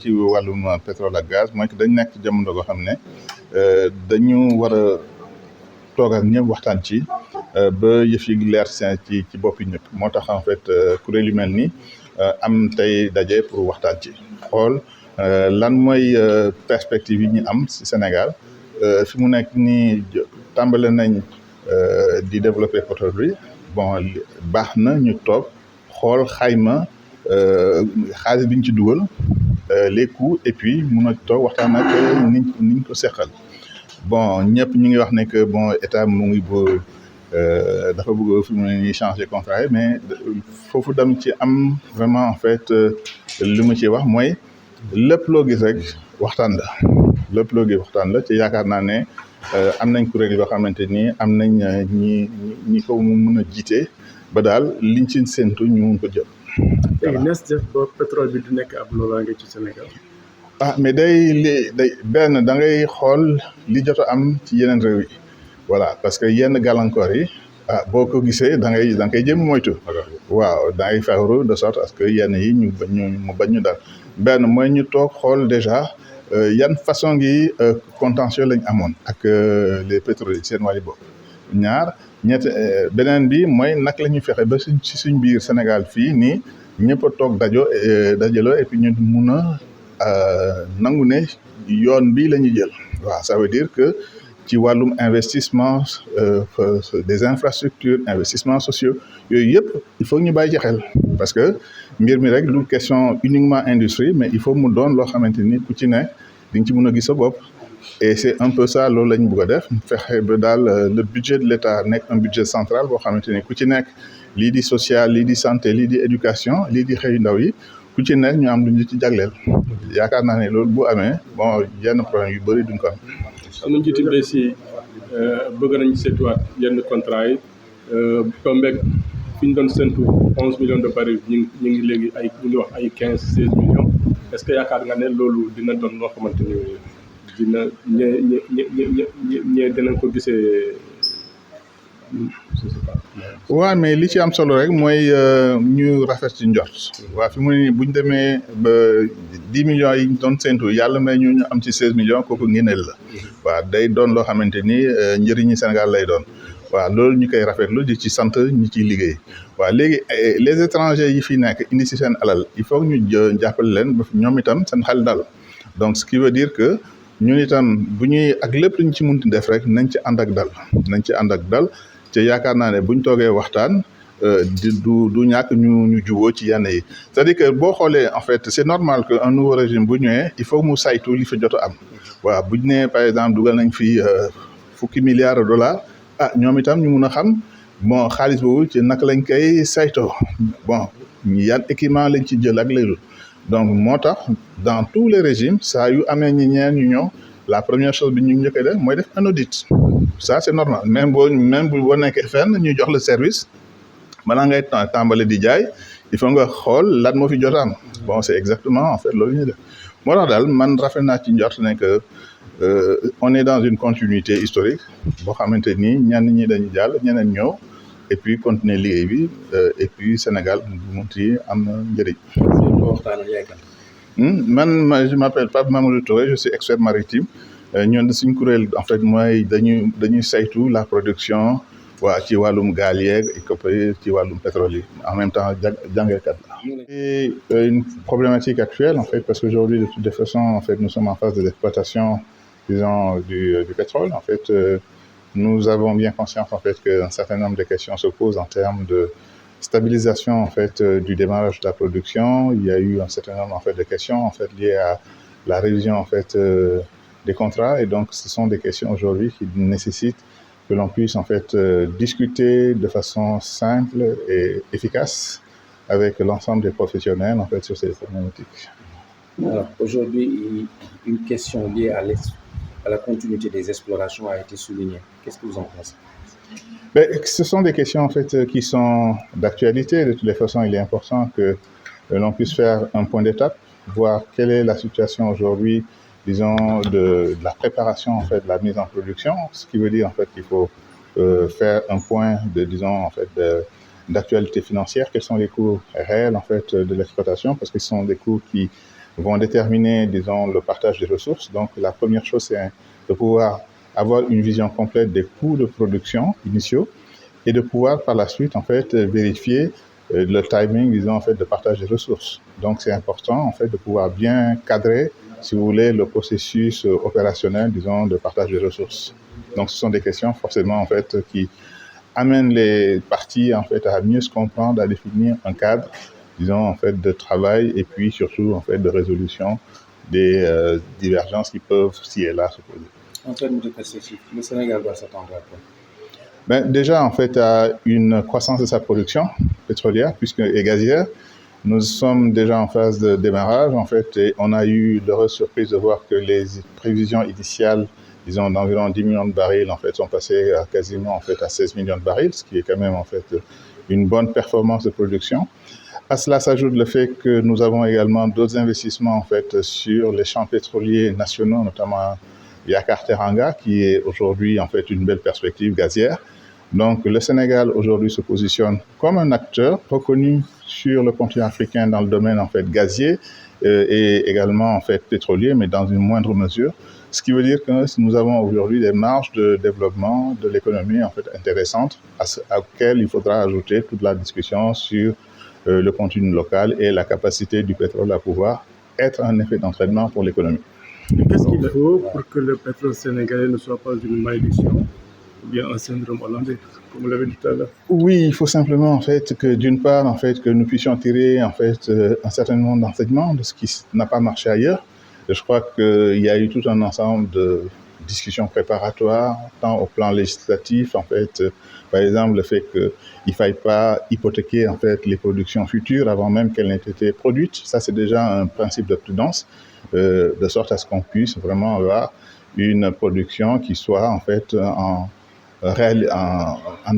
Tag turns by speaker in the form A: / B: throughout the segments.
A: ci wàllum pétrole ak gaz mooy que dañ nekk ci jamono goo xam ne dañu war a toog ak ñëpp waxtaan ci ba yëf yi leer ci boppi ñëpp moo tax en fait kuréel yu mel nii am tey daje pour waxtaan ci xool lan mooy perspective yi ñu am ci Sénégal fi mu nekk nii tàmbale nañ di développer pétrole bi bon baax na ñu toog xool xayma xaalis bi ñu ci dugal les coûts et puis mun a toog waxtaan ak niñ ko seqal bon ñëpp ñu ngi wax ne que bon état mu ngi dafa bëgg fi mu ne nii changer contrat yi mais foofu dam ci am vraiment en fait li ma ci wax mooy lépp loo gis rek waxtaan la lépp loo gis waxtaan la ci yaakaar naa ne am nañ kuréel yoo xamante ni am nañ ñi ko mun a jiite ba daal liñ ci séntu ñu mun ko jël.
B: léegi nees def ba pétrole bi du nekk ab loraange ci Sénégal.
A: mais day benn da ngay xool li jot a am ci yeneen réew yi voilà parce que yenn gàllankoor yi boo ko gisee da ngay koy jéem moytu. waaw da ngay fexeru de sorte à ce que yenn yi mu bañ ñu dal benn mooy ñu toog xool déjà yan façon ngi contentieux lañ amoon ak les pétroliers seen wàllu bopp ñaar beneen bi mooy naka la ñuy fexe ba ci suñ biir Sénégal fii nii ñëpp a toog dajaloo et puis ñu mun a nangu ne yoon bi la ñuy jël waaw ça veut dire que ci wàllum investissement des infrastructures investissements sociaux yooyu yëpp il faut ñu bàyyi ci xel parce que mbir mi rek du question uniquement industrie mais il faut mu doon loo xamante ni ku ci ne di nga ci mun a gis sa bopp et c'est un peu ça loolu la ñu bëgg a def fexe ba daal le budget de l'État nekk un budget central boo xamante ni ku ci nekk lii di social lii di santé lii di éducation lii di xëyu ndaw yi ku ci nekk ñu am lu ñu ci jagleel yaakaar naa ne loolu bu amee bon yenn problème yu bëri duñ ko am.
B: am na njiitu mbéy si bëgg nañ seetuwaat yenn contrat yi tombeeg fi ñu doon séntu 11 millions de barils ñu ngi léegi ñu ngi wax ay 15-16 millions est-ce que yaakaar nga ne loolu dina doon loo xamante ni dina ñe dinañ ko gisee.
A: waaw mais li ci am solo rek mooy ñu rafet ci njort waaw fi mu ne nii bu ñu demee ba 10 millions yi ñu doon séntu yàlla may ñu am ci 16 millions kooku ngeneel la waaw day doon loo xamante ni njëriñu Sénégal lay doon waaw loolu ñu koy rafetlu di ci sant ñi ciy liggéey waaw léegi les étrangers yi fi nekk indi si seen alal il faut ñu jàppale leen ba ñoom itam seen xel dal donc ce qui veut dire que ñun itam bu ñuy ak lépp lu ñu ci munti def rek nañ ci ànd ak dal te yaakaar naa ne buñ toogee waxtaan du ñàkk ñu juboo ci yenn yi c'est-à-dire que boo xoolee en fait c'est normal que un nouveau régime bu ñëwee il faut mu saytu li fi jot a am waaw buñ ne par exemple dugal nañ fi fukki milliards de dollars ñoom itam ñu mun a xam bon xaalis boobu ci naka lañ koy saytoo bon yan équipement lañ ci jël ak léegi donc moo tax dans tous les régimes saa yu amee ñu ñëw la première chose bi ñu njëkk a def mooy def un audit ça c'est normal même boo nekkee fenn ñu jox le service balaa ngay tàmbali di jaay il faut nga xool lan moo fi jot am bon c'est exactement en fait loolu ñuy def moo tax daal man rafet naa ci njort ne que on est dans une continuité historique boo xamante ni ñenn ñi dañu jàll ñeneen ñëw et puis continuer liggéey bi et puis Sénégal mu ci am na njëriñ. Je m'appelle Pape Mamadou Touré, je suis expert maritime. Ñun suñ kuréel en fait mooy dañuy saytu la production ci wàllum gaal yeeg ci wàllum pétrole yi en même temps jàngalekat la. C'est une problématique actuelle en fait parce qu'aujourd'hui de toute façon en fait nous sommes en phase de l'exploitation disons du pétrole en fait nous avons bien conscience en fait qu'un certain nombre de questions se posent en termes de stabilisation en fait du démarrage de la production. Il y a eu un certain nombre en fait de questions en fait liées à la révision en fait des contrats et donc ce sont des questions aujourd'hui qui nécessitent que l'on puisse en fait discuter de façon simple et efficace avec l'ensemble des professionnels en fait sur ces problématiques.
C: Alors aujourd'hui une question liée à la continuité des explorations a été soulignée. Qu'est-ce que vous en pensez?
A: Ce sont des questions en fait qui sont d'actualité. De toutes les façons, il est important que l'on puisse faire un point d'étape, voir quelle est la situation aujourd'hui, disons, de la préparation en fait de la mise en production, ce qui veut dire en fait qu'il faut faire un point disons en fait d'actualité financière. Quels sont les coûts réels en fait de l'exploitation, parce que ce sont des coûts qui vont déterminer, disons, le partage des ressources. Donc, la première chose, c'est de pouvoir avoir une vision complète des coûts de production initiaux et de pouvoir, par la suite, en fait, vérifier le timing, disons, en fait, de partage des ressources. Donc, c'est important, en fait, de pouvoir bien cadrer, si vous voulez, le processus opérationnel, disons, de partage des ressources. Donc, ce sont des questions, forcément, en fait, qui amènent les parties, en fait, à mieux se comprendre, à définir un cadre, disons, en fait, de travail et puis, surtout, en fait, de résolution des divergences qui peuvent, ci et là, se poser.
C: En termes de perspective, le Sénégal doit s'attendre à quoi?
A: Déjà, en fait, à une croissance de sa production pétrolière et gazière. Nous sommes déjà en phase de démarrage, en fait, et on a eu l'heureuse surprise de voir que les prévisions initiales, disons, d'environ 10 millions de barils, en fait, sont passées à quasiment, en fait, à 16 millions de barils, ce qui est quand même, en fait, une bonne performance de production. À cela s'ajoute le fait que nous avons également d'autres investissements, en fait, sur les champs pétroliers nationaux, notamment Yakar-Teranga, qui est aujourd'hui, en fait, une belle perspective gazière. Donc, le Sénégal aujourd'hui se positionne comme un acteur reconnu sur le continent africain dans le domaine, en fait, gazier et également, en fait, pétrolier, mais dans une moindre mesure. Ce qui veut dire que nous avons aujourd'hui des marges de développement de l'économie, en fait, intéressantes, auxquelles il faudra ajouter toute la discussion sur le contenu local et la capacité du pétrole à pouvoir être un effet d'entraînement pour l'économie.
B: Qu'est-ce qu'il faut pour que le pétrole sénégalais ne soit pas une malédiction ou bien un syndrome hollandais, comme vous l'avez dit tout à l'heure?
A: Oui, il faut simplement, en fait, que d'une part, en fait, que nous puissions tirer, en fait, un certain nombre d'enseignements de ce qui n'a pas marché ailleurs. Et je crois qu'il y a eu tout un ensemble de discussions préparatoires, tant au plan législatif, en fait, par exemple, le fait qu'il ne faille pas hypothéquer, en fait, les productions futures avant même qu'elles n'aient été produites. Ça, c'est déjà un principe de prudence, de sorte à ce qu'on puisse vraiment avoir une production qui soit, en fait, en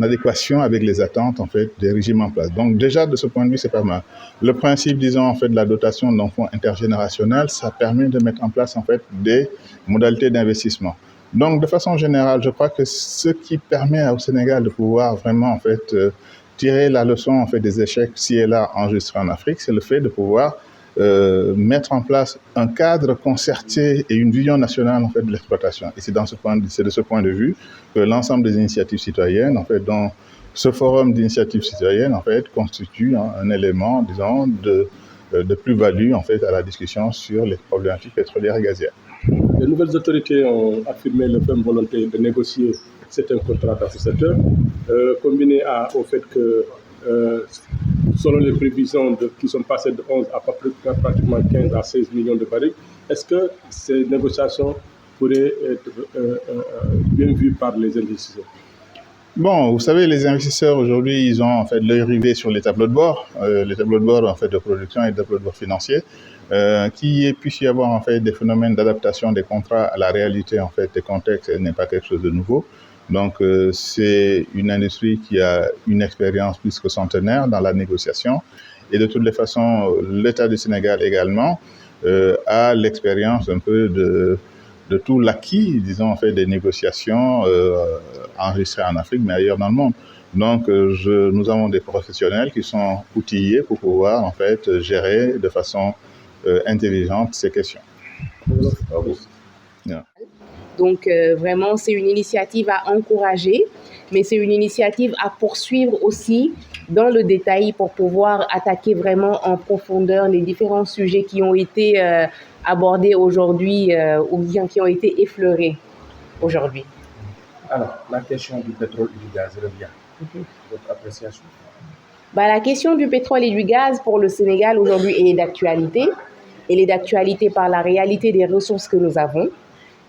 A: adéquation avec les attentes, en fait, des régimes en place. Donc déjà, de ce point de vue, c'est pas mal. Le principe, disons, en fait, de la dotation d'un fonds intergénérationnel, ça permet de mettre en place, en fait, des modalités d'investissement. Donc, de façon générale, je crois que ce qui permet au Sénégal de pouvoir vraiment, en fait, tirer la leçon, en fait, des échecs ci et là enregistrés en Afrique, c'est le fait de pouvoir mettre en place un cadre concerté et une vision nationale, en fait, de l'exploitation. Et c'est de ce point de vue que l'ensemble des initiatives citoyennes, en fait, dont ce forum d'initiatives citoyennes, en fait, constitue un élément, disons, de plus-value, en fait, à la discussion sur les problématiques pétrolières et gazières.
B: Les nouvelles autorités ont affirmé leur ferme volonté de négocier certains contrats dans ce secteur, combiné au fait que selon les prévisions qui sont passées de 11 à pratiquement 15 à 16 millions de barils, est-ce que ces négociations pourraient être bien vues par les investisseurs?
A: Bon, vous savez, les investisseurs aujourd'hui, ils ont en fait l'œil rivé sur les tableaux de bord, en fait de production et les tableaux de bord financiers, qu'il puisse y avoir en fait des phénomènes d'adaptation des contrats à la réalité en fait des contextes n'est pas quelque chose de nouveau. Donc c'est une industrie qui a une expérience plus que centenaire dans la négociation et de toutes les façons l'État du Sénégal également a l'expérience un peu de tout l'acquis, disons, en fait, des négociations enregistrées en Afrique, mais ailleurs dans le monde. Donc, nous avons des professionnels qui sont outillés pour pouvoir, en fait, gérer de façon intelligente ces questions.
D: Yeah. Donc, vraiment, c'est une initiative à encourager, mais c'est une initiative à poursuivre aussi dans le détail pour pouvoir attaquer vraiment en profondeur les différents sujets qui ont été abordés aujourd'hui ou bien qui ont été effleurés aujourd'hui.
C: Alors, la question du pétrole et du gaz revient. Votre appréciation?
D: La question du pétrole et du gaz pour le Sénégal aujourd'hui est d'actualité. Elle est d'actualité par la réalité des ressources que nous avons.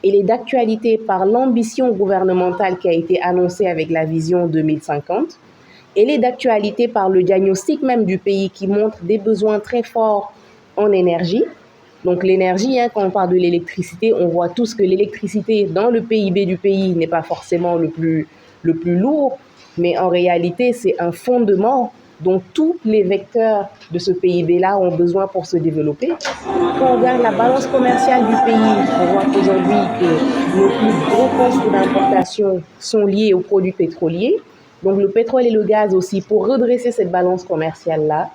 D: Elle est d'actualité par l'ambition gouvernementale qui a été annoncée avec la vision 2050. Elle est d'actualité par le diagnostic même du pays qui montre des besoins très forts en énergie. Donc l'énergie, quand on parle de l'électricité, on voit tous que l'électricité dans le PIB du pays n'est pas forcément le plus lourd, mais en réalité, c'est un fondement dont tous les vecteurs de ce PIB-là ont besoin pour se développer. Quand on regarde la balance commerciale du pays, on voit qu'aujourd'hui que nos plus gros postes d'importation sont liés aux produits pétroliers. Donc le pétrole et le gaz aussi, pour redresser cette balance commerciale-là,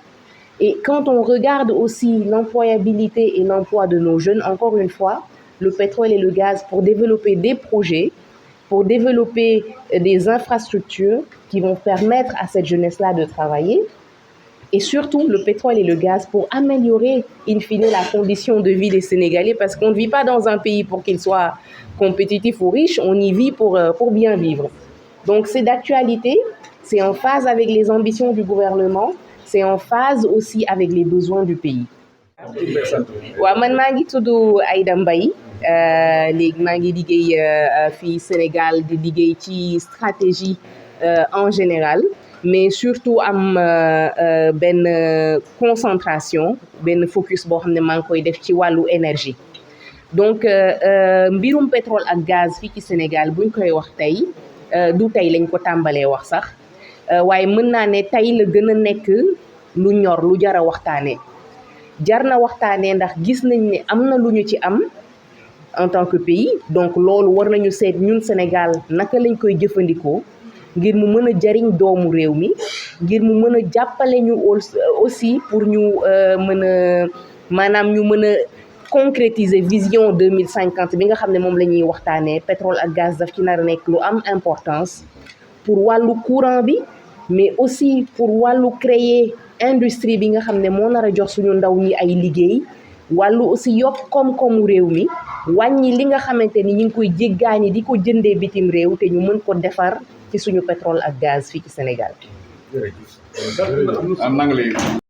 D: Et quand on regarde aussi l'employabilité et l'emploi de nos jeunes, encore une fois, le pétrole et le gaz pour développer des projets, pour développer des infrastructures qui vont permettre à cette jeunesse-là de travailler. Et surtout, le pétrole et le gaz pour améliorer, in fine, la condition de vie des Sénégalais, parce qu'on ne vit pas dans un pays pour qu'il soit compétitif ou riche, on y vit pour bien vivre. Donc c'est d'actualité, c'est en phase avec les ambitions du gouvernement, c'est en phase aussi avec les besoins du pays. waaw man maa ngi tudd Aïda Mbaye léegi maa ngi liggéey fii Sénégal di liggéey ci stratégie en général mais surtout am benn concentration benn focus boo xam ne maa ngi koy def ci wàllu énergie donc mbirum pétrole ak gaz fii ci Sénégal buñ koy wax tey du tey lañ ko tàmbalee wax sax waaye mën naa ne tey la gën a nekk lu ñor lu jar a waxtaanee jar na waxtaanee ndax gis nañ ne am na lu ñu ci am en tant que pays donc loolu war nañu seet ñun Sénégal naka lañ koy jëfandikoo ngir mu mën a jariñ doomu réew mi ngir mu mën a jàppale ñu aussi pour ñu mën a maanaam ñu mën a concrétiser vision 2050 bi nga xam ne moom la ñuy waxtaanee pétrole ak gaz daf ci nar a nekk lu am importance pour wàllu courant bi mais aussi pour wàllu créer industrie bi nga xam ne moo nar a jox suñu ndaw ñi ay liggéey wàllu aussi yokk koom-koomu réew mi wàññi li nga xamante ni ñu ngi koy jéggaani di ko jëndee bitim réew te ñu mën ko defar ci suñu pétrole ak gaz fii ci Sénégal.